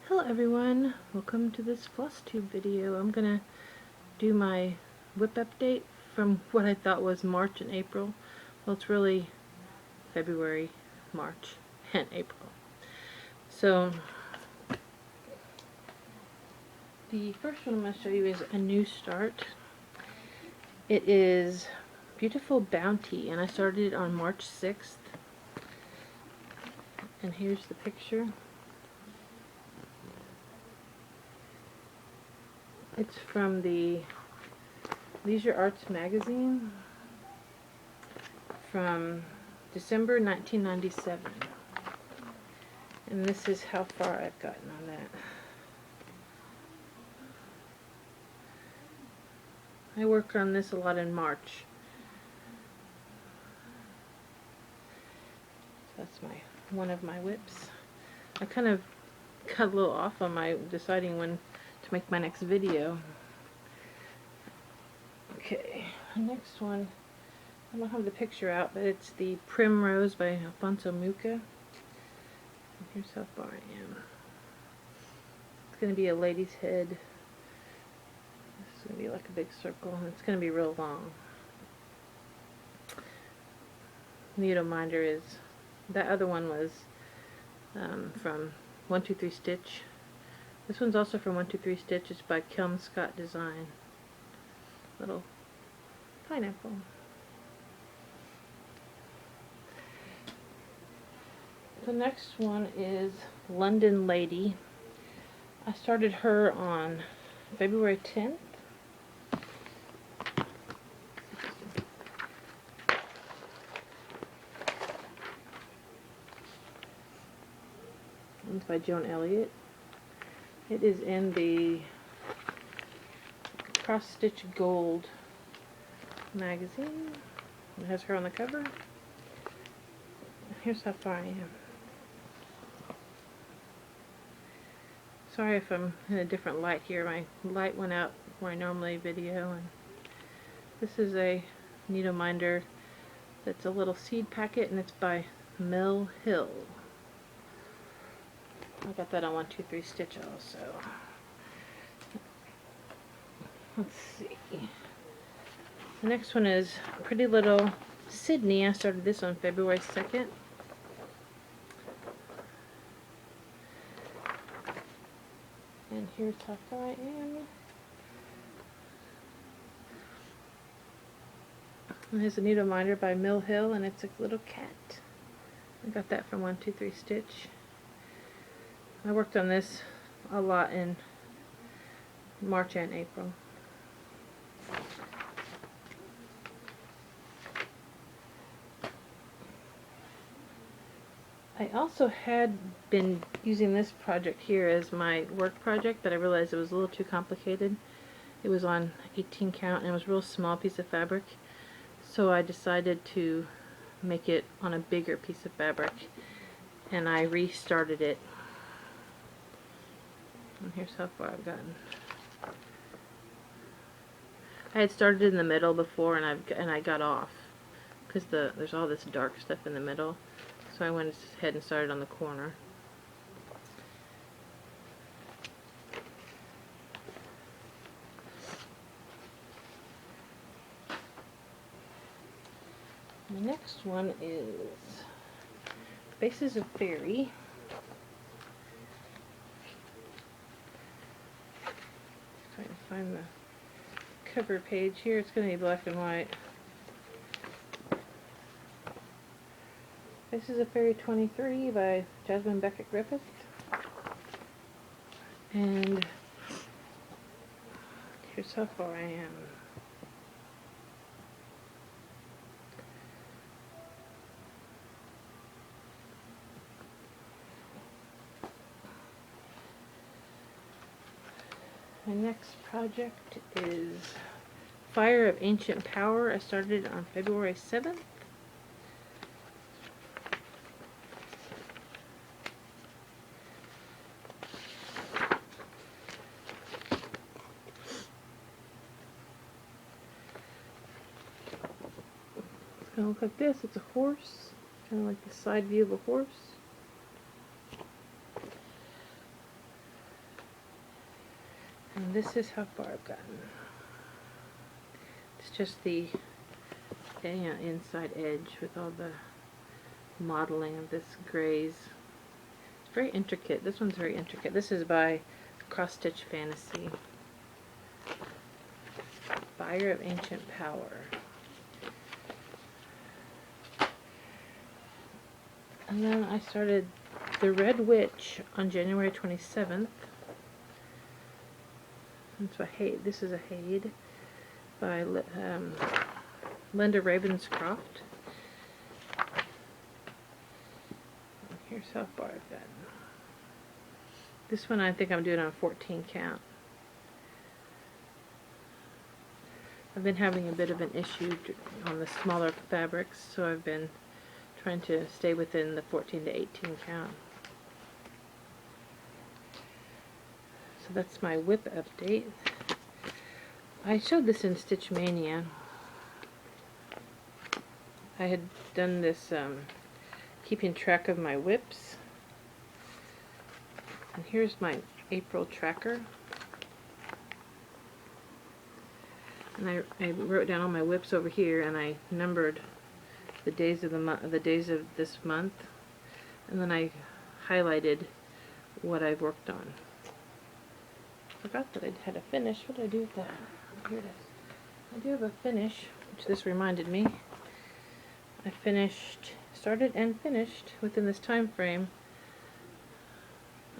Hello everyone, welcome to this Flosstube video. I'm gonna do my WIP update from what I thought was March and April. Well, it's really February, March, and April. So the first one I'm going to show you is a new start. It is Beautiful Bounty, and I started it on March 6th. And here's the picture. It's from the Leisure Arts magazine from December 1997. And this is how far I've gotten on that. I worked on this a lot in March. So that's one of my WIPs. I kind of got a little off on my deciding when to make my next video. Okay, the next one, I don't have the picture out, but it's the Primrose by Alphonso Mucha. And here's how far I am. It's going to be a lady's head. This is going to be like a big circle, and it's going to be real long. Needle-minder is, that other one was from 123 Stitch. This one's also from 123 Stitch. It's by Scott Design. Little pineapple. The next one is London Lady. I started her on February 10th. It's by Joan Elliott. It is in the Cross Stitch Gold magazine. It has her on the cover. Here's how far I am. Sorry if I'm in a different light here. My light went out where I normally video. And this is a needle-minder that's a little seed packet, and it's by Mill Hill. I got that on 123 Stitch also. Let's see. The next one is Pretty Little Sydney. I started this on February 2nd. And here's how far I am. And here's a needle-minder by Mill Hill, and it's a little cat. I got that from 123 Stitch. I worked on this a lot in March and April. I also had been using this project here as my work project, but I realized it was a little too complicated. It was on 18 count and it was a real small piece of fabric, so I decided to make it on a bigger piece of fabric, and I restarted it. And here's how far I've gotten. I had started in the middle before, and I got off because there's all this dark stuff in the middle. So I went ahead and started on the corner. The next one is Faces of Fairy. Trying to find the cover page here. It's going to be black and white. This is a Fairy 23 by Jasmine, Becket, Griffith. And here's how far I am. My next project is Fire of Ancient Power. I started on February 7th. It's going to look like this. It's a horse, kind of like the side view of a horse. And this is how far I've gotten. It's just the inside edge with all the modeling of this grays. It's very intricate. This one's very intricate. This is by Cross Stitch Fantasy. Buyer of Ancient Power. And then I started the Red Witch on January 27th. It's a Hade. This is a Hade by Linda Ravenscroft. And here's how far I've gotten. This one I think I'm doing on 14 count. I've been having a bit of an issue on the smaller fabrics, so I've been trying to stay within the 14 to 18 count. So that's my WIP update. I showed this in Stitch Mania. I had done this keeping track of my WIPs. And here's my April tracker. And I wrote down all my WIPs over here, and I numbered the days of the days of this month, and then I highlighted what I've worked on. Forgot that I had a finish. What did I do with that? Here it is. I do have a finish, which this reminded me. I started and finished within this time frame.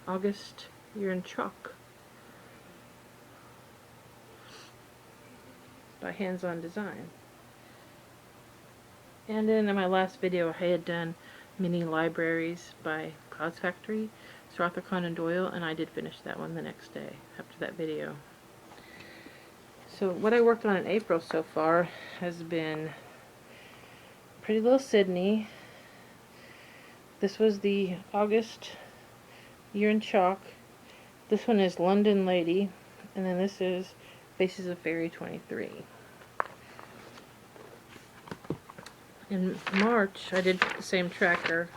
August, You're in Chalk by Hands On Design. And then in my last video I had done mini libraries by Clouds Factory, Sir Arthur Conan Doyle, and I did finish that one the next day after that video. So what I worked on in April so far has been Pretty Little Sydney. This was the August You're in Chalk. This one is London Lady, and then this is Faces of Fairy 23. In March, I did the same tracker.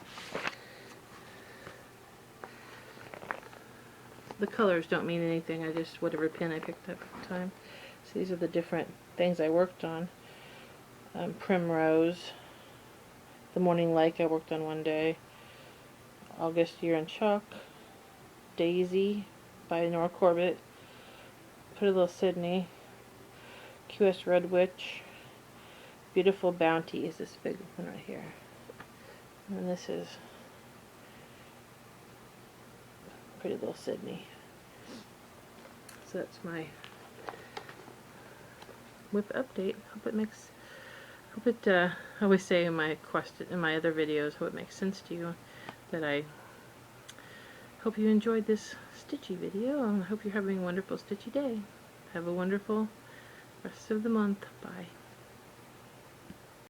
The colors don't mean anything, I just, whatever pen I picked up at the time. So these are the different things I worked on. Primrose, The Morning Lake I worked on one day. August You're in Chalk. Daisy by Nora Corbett. Pretty Little Sydney. QS Red Witch. Beautiful Bounty is this big one right here. And this is Pretty Little Sydney. So that's my WIP update. I always say in my other videos, hope it makes sense to you. That I hope you enjoyed this stitchy video, and I hope you're having a wonderful stitchy day. Have a wonderful rest of the month. Bye.